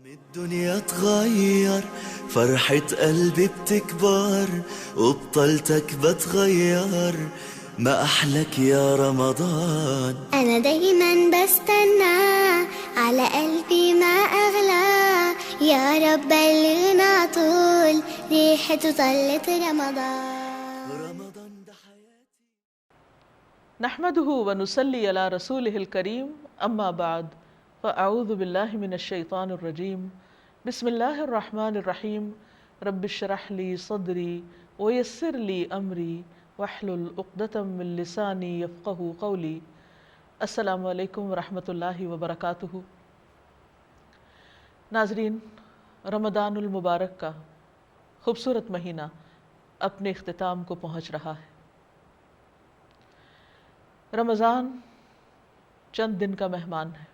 الدنيا تغير، فرحة قلبي بتكبر، وبطلتك بتغير، ما أحلك يا رمضان. أنا دايما بستنى، على قلبي ما أغلى، يا رب بلغنا طول ريحته طلت رمضان ده حياتي. نحمده ونصلي على رسوله الكريم أما بعد فأعوذ بالله من الشيطان الرجيم بسم الله الرحمن الرحيم رب اشرح لي صدري ويسر لي أمري واحلل عقدة من لساني يفقه قولي. السلام علیکم ورحمۃ اللہ وبرکاتہ۔ ناظرین، رمضان المبارک کا خوبصورت مہینہ اپنے اختتام کو پہنچ رہا ہے۔ رمضان چند دن کا مہمان ہے۔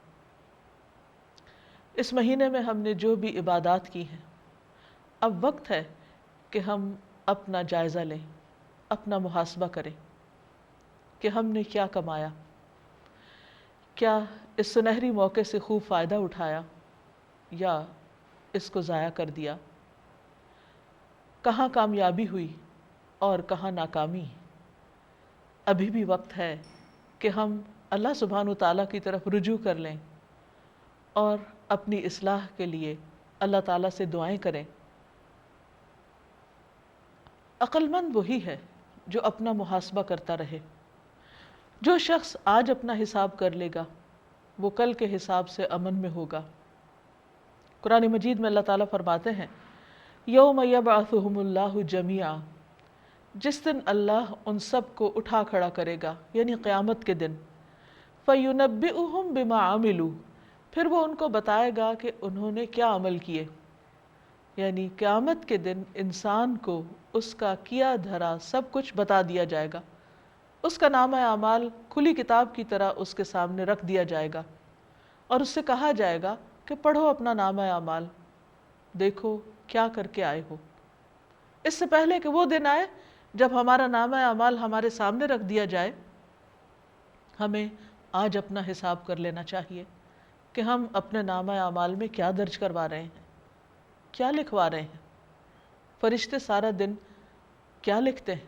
اس مہینے میں ہم نے جو بھی عبادات کی ہیں، اب وقت ہے کہ ہم اپنا جائزہ لیں، اپنا محاسبہ کریں کہ ہم نے کیا کمایا، کیا اس سنہری موقع سے خوب فائدہ اٹھایا یا اس کو ضائع کر دیا، کہاں کامیابی ہوئی اور کہاں ناکامی۔ ابھی بھی وقت ہے کہ ہم اللہ سبحانہ وتعالیٰ کی طرف رجوع کر لیں اور اپنی اصلاح کے لیے اللہ تعالیٰ سے دعائیں کریں۔ عقل مند وہی ہے جو اپنا محاسبہ کرتا رہے۔ جو شخص آج اپنا حساب کر لے گا وہ کل کے حساب سے امن میں ہوگا۔ قرآن مجید میں اللہ تعالیٰ فرماتے ہیں یوم یبعثہم اللہ جمیعا، جس دن اللہ ان سب کو اٹھا کھڑا کرے گا، یعنی قیامت کے دن، فَيُنَبِّئُهُم بِمَا عَمِلُوا، پھر وہ ان کو بتائے گا کہ انہوں نے کیا عمل کیے۔ یعنی قیامت کے دن انسان کو اس کا کیا دھرا سب کچھ بتا دیا جائے گا، اس کا نامہ اعمال کھلی کتاب کی طرح اس کے سامنے رکھ دیا جائے گا، اور اس سے کہا جائے گا کہ پڑھو اپنا نامہ اعمال، دیکھو کیا کر کے آئے ہو۔ اس سے پہلے کہ وہ دن آئے جب ہمارا نامہ اعمال ہمارے سامنے رکھ دیا جائے، ہمیں آج اپنا حساب کر لینا چاہیے کہ ہم اپنے نامہ اعمال میں کیا درج کروا رہے ہیں، کیا لکھوا رہے ہیں۔ فرشتے سارا دن کیا لکھتے ہیں؟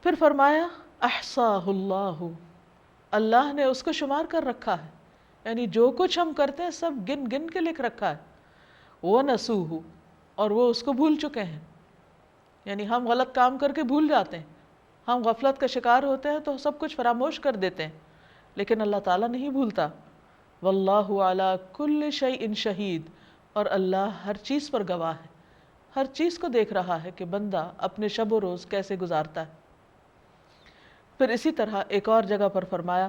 پھر فرمایا احصاہ اللہ، اللہ نے اس کو شمار کر رکھا ہے، یعنی جو کچھ ہم کرتے ہیں سب گن گن کے لکھ رکھا ہے۔ وَنَسُوهُ، اور وہ اس کو بھول چکے ہیں۔ یعنی ہم غلط کام کر کے بھول جاتے ہیں، ہم غفلت کا شکار ہوتے ہیں تو سب کچھ فراموش کر دیتے ہیں، لیکن اللہ تعالیٰ نہیں بھولتا۔ واللہ علی کل شیء شہید، اور اللہ ہر چیز پر گواہ ہے، ہر چیز کو دیکھ رہا ہے کہ بندہ اپنے شب و روز کیسے گزارتا ہے۔ پھر اسی طرح ایک اور جگہ پر فرمایا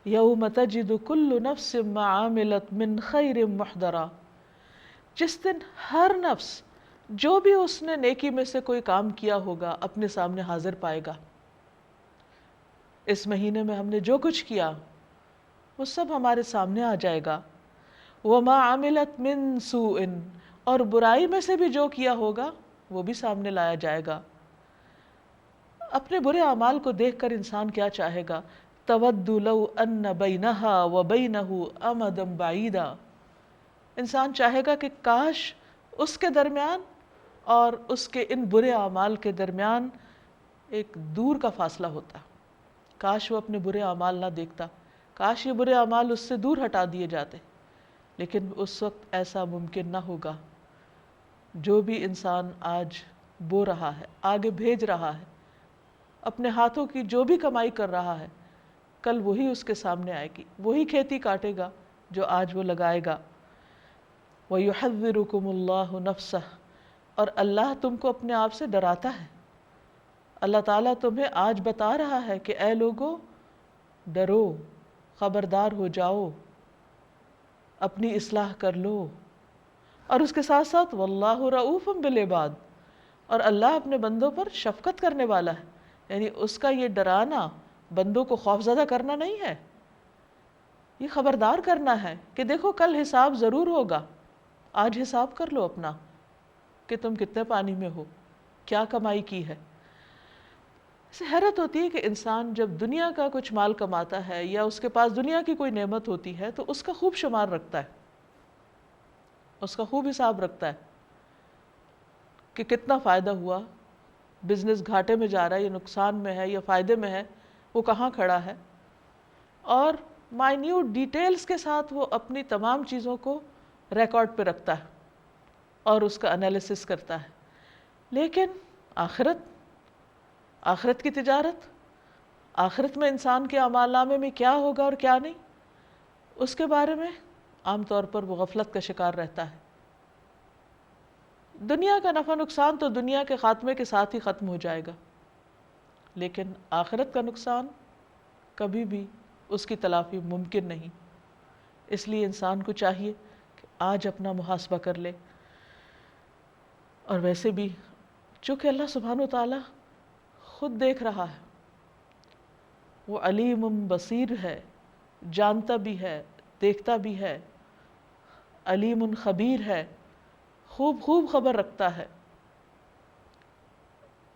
یوم تجد کل نفس ما عملت من خیر محضرا، جس دن ہر نفس جو بھی اس نے نیکی میں سے کوئی کام کیا ہوگا اپنے سامنے حاضر پائے گا۔ اس مہینے میں ہم نے جو کچھ کیا وہ سب ہمارے سامنے آ جائے گا۔ وما عملت من سوء، اور برائی میں سے بھی جو کیا ہوگا وہ بھی سامنے لایا جائے گا۔ اپنے برے اعمال کو دیکھ کر انسان کیا چاہے گا؟ تود لو ان بینہا وبینہ امدا بعیدا، انسان چاہے گا کہ کاش اس کے درمیان اور اس کے ان برے اعمال کے درمیان ایک دور کا فاصلہ ہوتا، کاش وہ اپنے برے اعمال نہ دیکھتا، کاش یہ برے اعمال اس سے دور ہٹا دیے جاتے، لیکن اس وقت ایسا ممکن نہ ہوگا۔ جو بھی انسان آج بو رہا ہے، آگے بھیج رہا ہے، اپنے ہاتھوں کی جو بھی کمائی کر رہا ہے، کل وہی اس کے سامنے آئے گی، وہی کھیتی کاٹے گا جو آج وہ لگائے گا۔ وَيُحَذِّرُكُمُ اللَّهُ نَفْسَهُ، اور اللہ تم کو اپنے آپ سے ڈراتا ہے۔ اللہ تعالیٰ تمہیں آج بتا رہا ہے کہ اے لوگو ڈرو، خبردار ہو جاؤ، اپنی اصلاح کر لو۔ اور اس کے ساتھ ساتھ واللہ رؤوف بالعباد، اور اللہ اپنے بندوں پر شفقت کرنے والا ہے، یعنی اس کا یہ ڈرانا بندوں کو خوفزدہ کرنا نہیں ہے، یہ خبردار کرنا ہے کہ دیکھو کل حساب ضرور ہوگا، آج حساب کر لو اپنا کہ تم کتنے پانی میں ہو، کیا کمائی کی ہے۔ اسے حیرت ہوتی ہے کہ انسان جب دنیا کا کچھ مال کماتا ہے یا اس کے پاس دنیا کی کوئی نعمت ہوتی ہے تو اس کا خوب شمار رکھتا ہے، اس کا خوب حساب رکھتا ہے کہ کتنا فائدہ ہوا، بزنس گھاٹے میں جا رہا ہے یا نقصان میں ہے یا فائدے میں ہے، وہ کہاں کھڑا ہے، اور مائنیوٹ ڈیٹیلز کے ساتھ وہ اپنی تمام چیزوں کو ریکارڈ پہ رکھتا ہے اور اس کا انالیسس کرتا ہے۔ لیکن آخرت کی تجارت، آخرت میں انسان کے اعمال نامے میں کیا ہوگا اور کیا نہیں، اس کے بارے میں عام طور پر وہ غفلت کا شکار رہتا ہے۔ دنیا کا نفع نقصان تو دنیا کے خاتمے کے ساتھ ہی ختم ہو جائے گا، لیکن آخرت کا نقصان کبھی بھی اس کی تلافی ممکن نہیں۔ اس لیے انسان کو چاہیے کہ آج اپنا محاسبہ کر لے۔ اور ویسے بھی چونکہ اللہ سبحانہ و تعالیٰ خود دیکھ رہا ہے، وہ علیم بصیر ہے، جانتا بھی ہے، دیکھتا بھی ہے، علیم خبیر ہے، خوب خبر رکھتا ہے،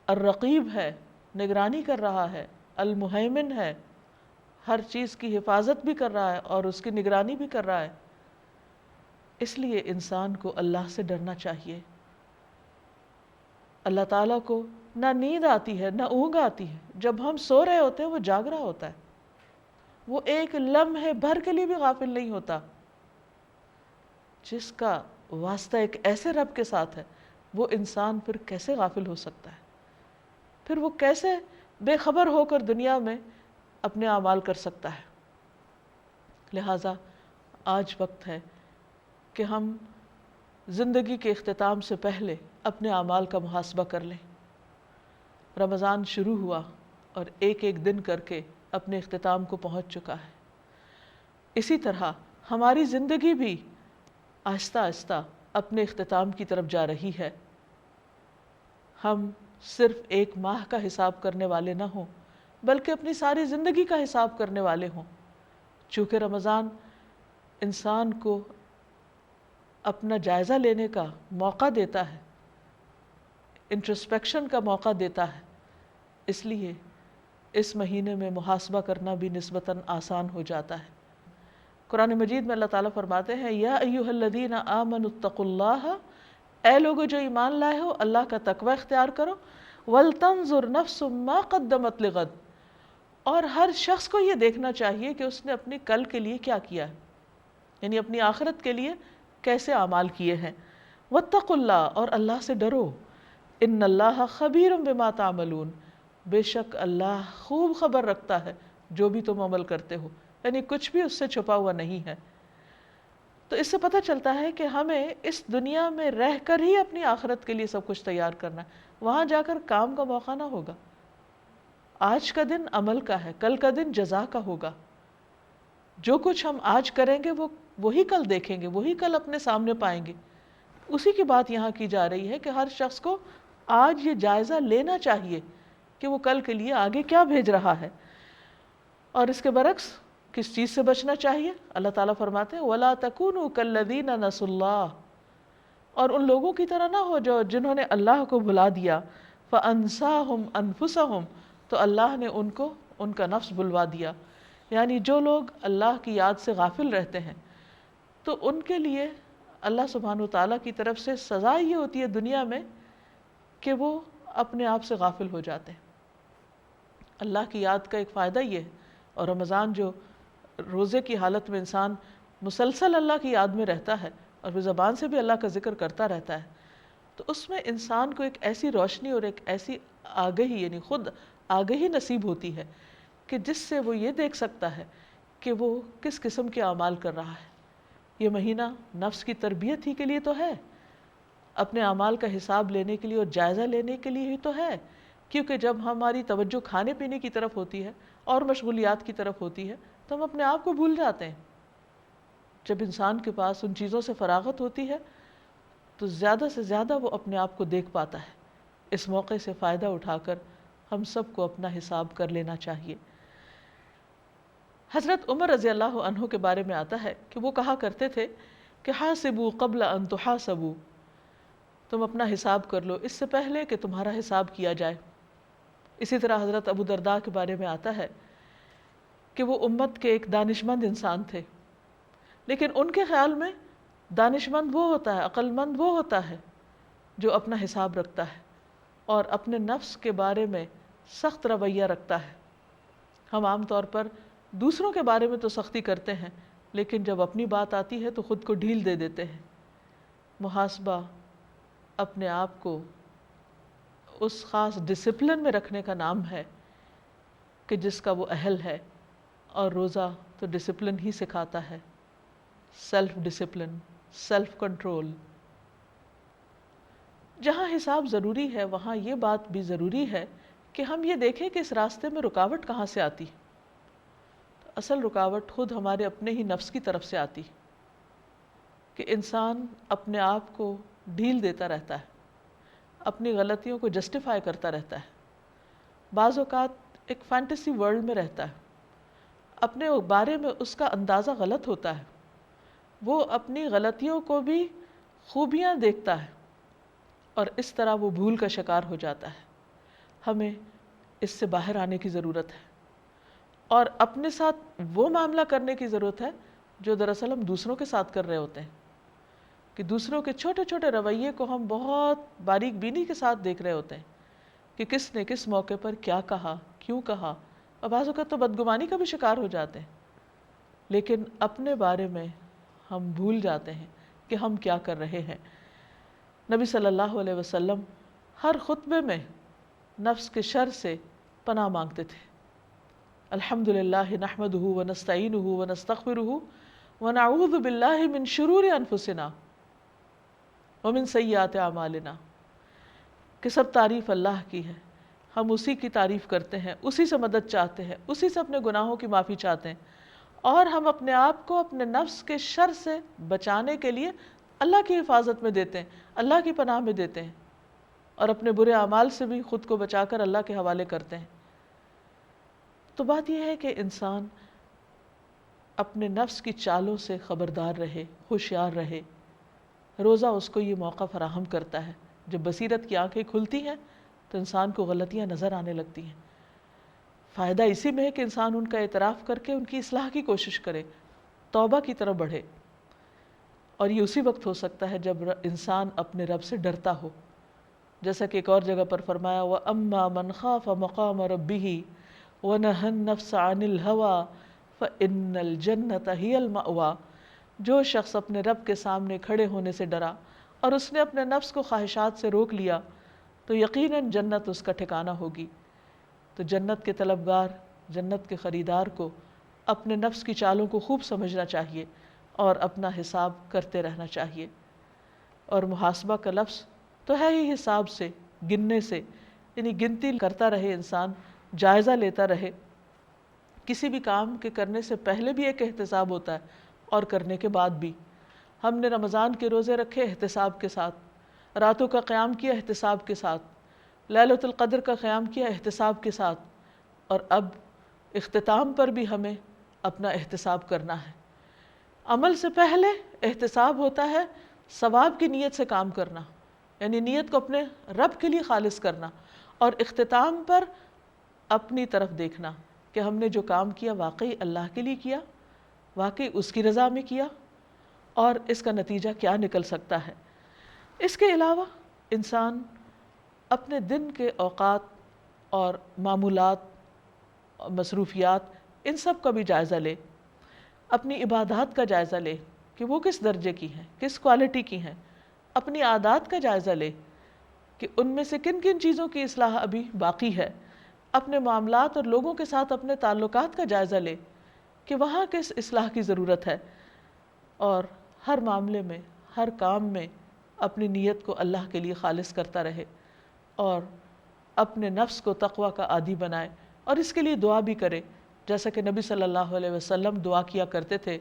الرقیب ہے، نگرانی کر رہا ہے، المہیمن ہے، ہر چیز کی حفاظت بھی کر رہا ہے اور اس کی نگرانی بھی کر رہا ہے۔ اس لیے انسان کو اللہ سے ڈرنا چاہیے۔ اللہ تعالیٰ کو نہ نیند آتی ہے نہ اونگ آتی ہے، جب ہم سو رہے ہوتے ہیں وہ جاگ رہا ہوتا ہے، وہ ایک لمحے بھر کے لیے بھی غافل نہیں ہوتا۔ جس کا واسطہ ایک ایسے رب کے ساتھ ہے، وہ انسان پھر کیسے غافل ہو سکتا ہے؟ پھر وہ کیسے بے خبر ہو کر دنیا میں اپنے اعمال کر سکتا ہے؟ لہٰذا آج وقت ہے کہ ہم زندگی کے اختتام سے پہلے اپنے اعمال کا محاسبہ کر لیں۔ رمضان شروع ہوا اور ایک ایک دن کر کے اپنے اختتام کو پہنچ چکا ہے۔ اسی طرح ہماری زندگی بھی آہستہ آہستہ اپنے اختتام کی طرف جا رہی ہے۔ ہم صرف ایک ماہ کا حساب کرنے والے نہ ہوں، بلکہ اپنی ساری زندگی کا حساب کرنے والے ہوں۔ چونکہ رمضان انسان کو اپنا جائزہ لینے کا موقع دیتا ہے، انٹرسپیکشن کا موقع دیتا ہے، اس لیے اس مہینے میں محاسبہ کرنا بھی نسبتاً آسان ہو جاتا ہے۔ قرآن مجید میں اللہ تعالیٰ فرماتے ہیں، یا ایھا الذین آمنوا اتقوا اللہ، اے لوگو جو ایمان لائے ہو اللہ کا تقوی اختیار کرو، ولتنظر نفس ما قدمت لغد، اور ہر شخص کو یہ دیکھنا چاہیے کہ اس نے اپنی کل کے لیے کیا کیا ہے، یعنی اپنی آخرت کے لیے کیسے اعمال کیے ہیں۔ واتقوا اللہ، اور اللہ سے ڈرو، ان اللہ خبیر بما تعملون، بے شک اللہ خوب خبر رکھتا ہے جو بھی تم عمل کرتے ہو، یعنی کچھ بھی اس سے چھپا ہوا نہیں ہے۔ تو اس سے پتہ چلتا ہے کہ ہمیں اس دنیا میں رہ کر ہی اپنی آخرت کے لیے سب کچھ تیار کرنا ہے، وہاں جا کر کام کا موقع نہ ہوگا۔ آج کا دن عمل کا ہے، کل کا دن جزا کا ہوگا۔ جو کچھ ہم آج کریں گے وہ وہی کل دیکھیں گے، وہی کل اپنے سامنے پائیں گے۔ اسی کی بات یہاں کی جا رہی ہے کہ ہر شخص کو آج یہ جائزہ لینا چاہیے کہ وہ کل کے لیے آگے کیا بھیج رہا ہے۔ اور اس کے برعکس کس چیز سے بچنا چاہیے؟ اللہ تعالیٰ فرماتے ہیں وَلَا تَكُونُوا كَالَّذِينَ نَسُوا اللَّهَ، اور ان لوگوں کی طرح نہ ہو جو جنہوں نے اللہ کو بھلا دیا، فَأَنسَاهُمْ أَنفُسَهُمْ، تو اللہ نے ان کو ان کا نفس بھلوا دیا۔ یعنی جو لوگ اللہ کی یاد سے غافل رہتے ہیں تو ان کے لیے اللہ سبحانہ وتعالیٰ کی طرف سے سزا یہ ہوتی ہے دنیا میں کہ وہ اپنے آپ سے غافل ہو جاتے ہیں۔ اللہ کی یاد کا ایک فائدہ یہ ہے، اور رمضان جو روزے کی حالت میں انسان مسلسل اللہ کی یاد میں رہتا ہے اور وہ زبان سے بھی اللہ کا ذکر کرتا رہتا ہے، تو اس میں انسان کو ایک ایسی روشنی اور ایک ایسی آگہی، یعنی خود آگہی نصیب ہوتی ہے کہ جس سے وہ یہ دیکھ سکتا ہے کہ وہ کس قسم کے اعمال کر رہا ہے۔ یہ مہینہ نفس کی تربیت ہی کے لیے تو ہے، اپنے اعمال کا حساب لینے کے لیے اور جائزہ لینے کے لیے ہی تو ہے، کیونکہ جب ہماری توجہ کھانے پینے کی طرف ہوتی ہے اور مشغولیات کی طرف ہوتی ہے تو ہم اپنے آپ کو بھول جاتے ہیں۔ جب انسان کے پاس ان چیزوں سے فراغت ہوتی ہے تو زیادہ سے زیادہ وہ اپنے آپ کو دیکھ پاتا ہے۔ اس موقع سے فائدہ اٹھا کر ہم سب کو اپنا حساب کر لینا چاہیے۔ حضرت عمر رضی اللہ عنہ کے بارے میں آتا ہے کہ وہ کہا کرتے تھے کہ حاسبوا قبل ان تحاسبوا، تم اپنا حساب کر لو اس سے پہلے کہ تمہارا حساب کیا جائے۔ اسی طرح حضرت ابو درداء کے بارے میں آتا ہے کہ وہ امت کے ایک دانشمند انسان تھے، لیکن ان کے خیال میں دانش مند وہ ہوتا ہے، عقل مند وہ ہوتا ہے جو اپنا حساب رکھتا ہے اور اپنے نفس کے بارے میں سخت رویہ رکھتا ہے۔ ہم عام طور پر دوسروں کے بارے میں تو سختی کرتے ہیں، لیکن جب اپنی بات آتی ہے تو خود کو ڈھیل دے دیتے ہیں۔ محاسبہ اپنے آپ کو اس خاص ڈسپلن میں رکھنے کا نام ہے کہ جس کا وہ اہل ہے، اور روزہ تو ڈسپلن ہی سکھاتا ہے، سیلف ڈسپلن، سیلف کنٹرول۔ جہاں حساب ضروری ہے وہاں یہ بات بھی ضروری ہے کہ ہم یہ دیکھیں کہ اس راستے میں رکاوٹ کہاں سے آتی۔ اصل رکاوٹ خود ہمارے اپنے ہی نفس کی طرف سے آتی کہ انسان اپنے آپ کو ڈھیل دیتا رہتا ہے، اپنی غلطیوں کو جسٹیفائی کرتا رہتا ہے، بعض اوقات ایک فینٹیسی ورلڈ میں رہتا ہے، اپنے بارے میں اس کا اندازہ غلط ہوتا ہے، وہ اپنی غلطیوں کو بھی خوبیاں دیکھتا ہے اور اس طرح وہ بھول کا شکار ہو جاتا ہے۔ ہمیں اس سے باہر آنے کی ضرورت ہے اور اپنے ساتھ وہ معاملہ کرنے کی ضرورت ہے جو دراصل ہم دوسروں کے ساتھ کر رہے ہوتے ہیں، کہ دوسروں کے چھوٹے چھوٹے رویے کو ہم بہت باریک بینی کے ساتھ دیکھ رہے ہوتے ہیں کہ کس نے کس موقع پر کیا کہا، کیوں کہا، اور بعض اوقات تو بدگمانی کا بھی شکار ہو جاتے ہیں، لیکن اپنے بارے میں ہم بھول جاتے ہیں کہ ہم کیا کر رہے ہیں۔ نبی صلی اللہ علیہ وسلم ہر خطبے میں نفس کے شر سے پناہ مانگتے تھے۔ الحمدللہ نحمدہ ونستعینہ ونستغفرہ ونعوذ باللہ من شرور انفسنا ومن سیئات اعمالنا، کہ سب تعریف اللہ کی ہے، ہم اسی کی تعریف کرتے ہیں، اسی سے مدد چاہتے ہیں، اسی سے اپنے گناہوں کی معافی چاہتے ہیں، اور ہم اپنے آپ کو اپنے نفس کے شر سے بچانے کے لیے اللہ کی حفاظت میں دیتے ہیں، اللہ کی پناہ میں دیتے ہیں، اور اپنے برے اعمال سے بھی خود کو بچا کر اللہ کے حوالے کرتے ہیں۔ تو بات یہ ہے کہ انسان اپنے نفس کی چالوں سے خبردار رہے، ہوشیار رہے۔ روزہ اس کو یہ موقع فراہم کرتا ہے، جب بصیرت کی آنکھیں کھلتی ہیں تو انسان کو غلطیاں نظر آنے لگتی ہیں۔ فائدہ اسی میں ہے کہ انسان ان کا اعتراف کر کے ان کی اصلاح کی کوشش کرے، توبہ کی طرف بڑھے، اور یہ اسی وقت ہو سکتا ہے جب انسان اپنے رب سے ڈرتا ہو، جیسا کہ ایک اور جگہ پر فرمایا وَأَمَّا مَنْ خَافَ مَقَامَ رَبِّهِ وَنَهَى النَّفْسَ عَنِ الْهَوَىٰ فَإِنَّ الْجَنَّةَ هِيَ الْمَأْوَىٰ، جو شخص اپنے رب کے سامنے کھڑے ہونے سے ڈرا اور اس نے اپنے نفس کو خواہشات سے روک لیا تو یقیناً جنت اس کا ٹھکانہ ہوگی۔ تو جنت کے طلبگار، جنت کے خریدار کو اپنے نفس کی چالوں کو خوب سمجھنا چاہیے اور اپنا حساب کرتے رہنا چاہیے۔ اور محاسبہ کا لفظ تو ہے ہی حساب سے، گننے سے، یعنی گنتی کرتا رہے انسان، جائزہ لیتا رہے۔ کسی بھی کام کے کرنے سے پہلے بھی ایک احتساب ہوتا ہے اور کرنے کے بعد بھی۔ ہم نے رمضان کے روزے رکھے احتساب کے ساتھ، راتوں کا قیام کیا احتساب کے ساتھ، لیلۃ القدر کا قیام کیا احتساب کے ساتھ، اور اب اختتام پر بھی ہمیں اپنا احتساب کرنا ہے۔ عمل سے پہلے احتساب ہوتا ہے ثواب کی نیت سے کام کرنا، یعنی نیت کو اپنے رب کے لیے خالص کرنا، اور اختتام پر اپنی طرف دیکھنا کہ ہم نے جو کام کیا واقعی اللہ کے لیے کیا، واقعی اس کی رضا میں کیا، اور اس کا نتیجہ کیا نکل سکتا ہے۔ اس کے علاوہ انسان اپنے دن کے اوقات اور معمولات، مصروفیات، ان سب کا بھی جائزہ لے، اپنی عبادات کا جائزہ لے کہ وہ کس درجے کی ہیں، کس کوالٹی کی ہیں، اپنی عادات کا جائزہ لے کہ ان میں سے کن کن چیزوں کی اصلاح ابھی باقی ہے، اپنے معاملات اور لوگوں کے ساتھ اپنے تعلقات کا جائزہ لے کہ وہاں کس اصلاح کی ضرورت ہے، اور ہر معاملے میں، ہر کام میں اپنی نیت کو اللہ کے لیے خالص کرتا رہے، اور اپنے نفس کو تقوی کا عادی بنائے، اور اس کے لیے دعا بھی کرے، جیسا کہ نبی صلی اللہ علیہ وسلم دعا کیا کرتے تھے،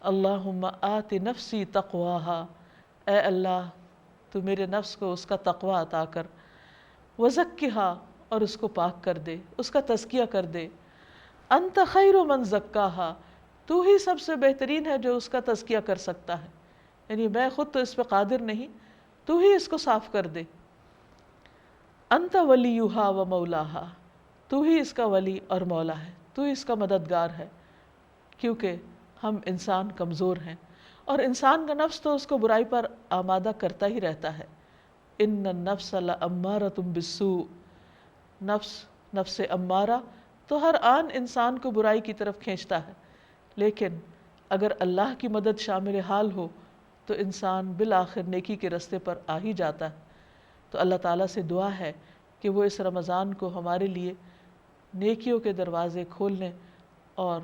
اللہم آت نفسی تقواہا، اے اللہ تو میرے نفس کو اس کا تقوی عطا کر، وزکھا، اور اس کو پاک کر دے، اس کا تزکیہ کر دے، انت خیر من زکاہا، تو ہی سب سے بہترین ہے جو اس کا تزکیہ کر سکتا ہے، یعنی میں خود تو اس پہ قادر نہیں، تو ہی اس کو صاف کر دے، انت ولیہا و مولاہا، تو ہی اس کا ولی اور مولا ہے، تو ہی اس کا مددگار ہے، کیونکہ ہم انسان کمزور ہیں، اور انسان کا نفس تو اس کو برائی پر آمادہ کرتا ہی رہتا ہے. ان النفس لامارۃ بالسوء، نفس امارہ تو ہر آن انسان کو برائی کی طرف کھینچتا ہے، لیکن اگر اللہ کی مدد شامل حال ہو تو انسان بالآخر نیکی کے راستے پر آ ہی جاتا ہے. تو اللہ تعالیٰ سے دعا ہے کہ وہ اس رمضان کو ہمارے لیے نیکیوں کے دروازے کھولنے اور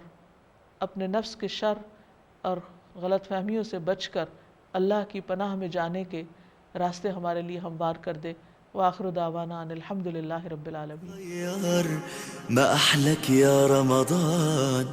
اپنے نفس کے شر اور غلط فہمیوں سے بچ کر اللہ کی پناہ میں جانے کے راستے ہمارے لیے ہموار کر دے. وآخر دعوانا ان الحمد للہ رب العالمین. ما أحلك يا رمضان.